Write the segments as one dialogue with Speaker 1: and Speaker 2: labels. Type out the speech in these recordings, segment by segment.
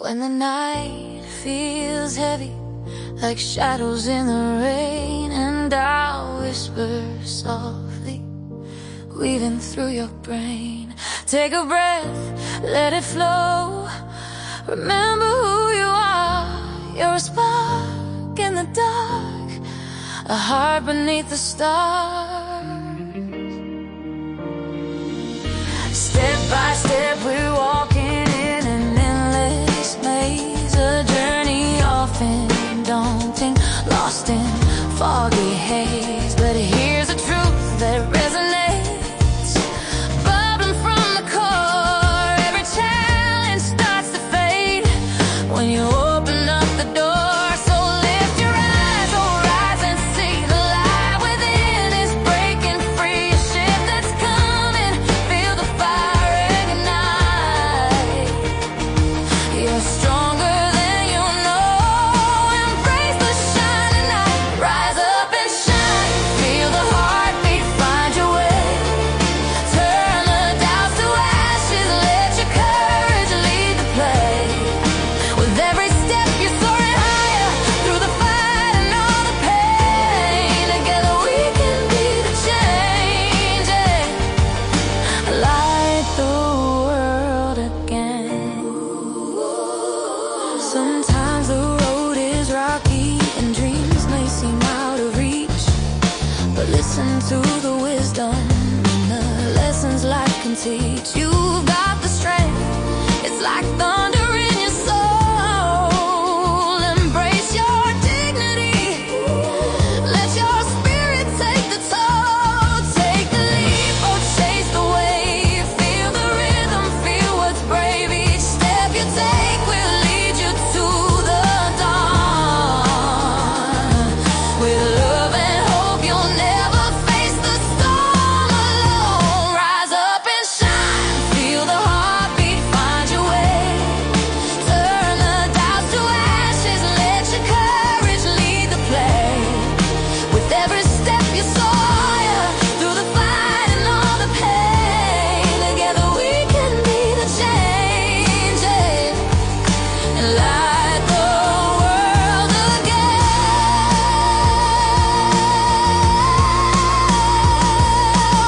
Speaker 1: When the night feels heavy, like shadows in the rain, and I'll whisper softly, weaving through your brain. Take a breath, let it flow. Remember who you are. You're a spark in the dark, a heart beneath the stars. Step by step we're walking in an endless maze, a journey often daunting, lost in foggy haze. But here's a truth that resonates, bubbling from the core. Every challenge starts to fade when you open up the door. So lift your eyes, oh rise and see the light within is breaking free. A ship that's coming, feel the fire ignite. You're stronger than you know. Embrace the shining night. Rise up and shine. Feel the heartbeat, find your way. Turn the doubts to ashes. Let your courage lead the play. With every step you're soaring higher, through the fight and all the pain. Together we can be the change, light the world again. Sometimes the road is rocky and dreams may seem out of reach, but listen to the wisdom and the lessons life can teach. You've got the strength, it's like thunder in your soul. Embrace your dignity, let your spirit take the toll. Take the leap or chase the wave, feel the rhythm, feel what's brave. Each step you take will lead you to the dawn. With love and hope you'll never face the storm alone. Rise up and shine, feel the heartbeat, find your way. Turn the doubts to ashes, let your courage lead the play. With every step you soar, through the fight and all the pain. Together we can be the change, and light the world again.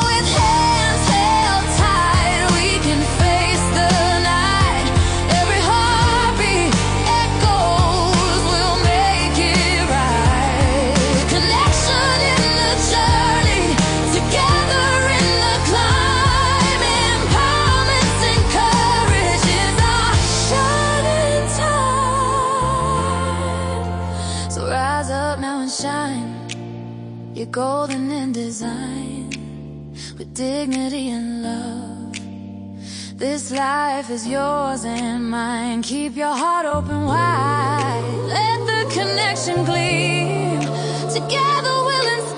Speaker 1: With hands held tight, we can face the night. Every heartbeat echoes, we'll make it right. Connection in the journey, together in the climb. Empowerment and courage is our shining tide. So rise up now and shine. You're golden in design, with dignity and love. This life is yours and mine. Keep your heart open wide. Let the connection gleam. Together we'll inspire.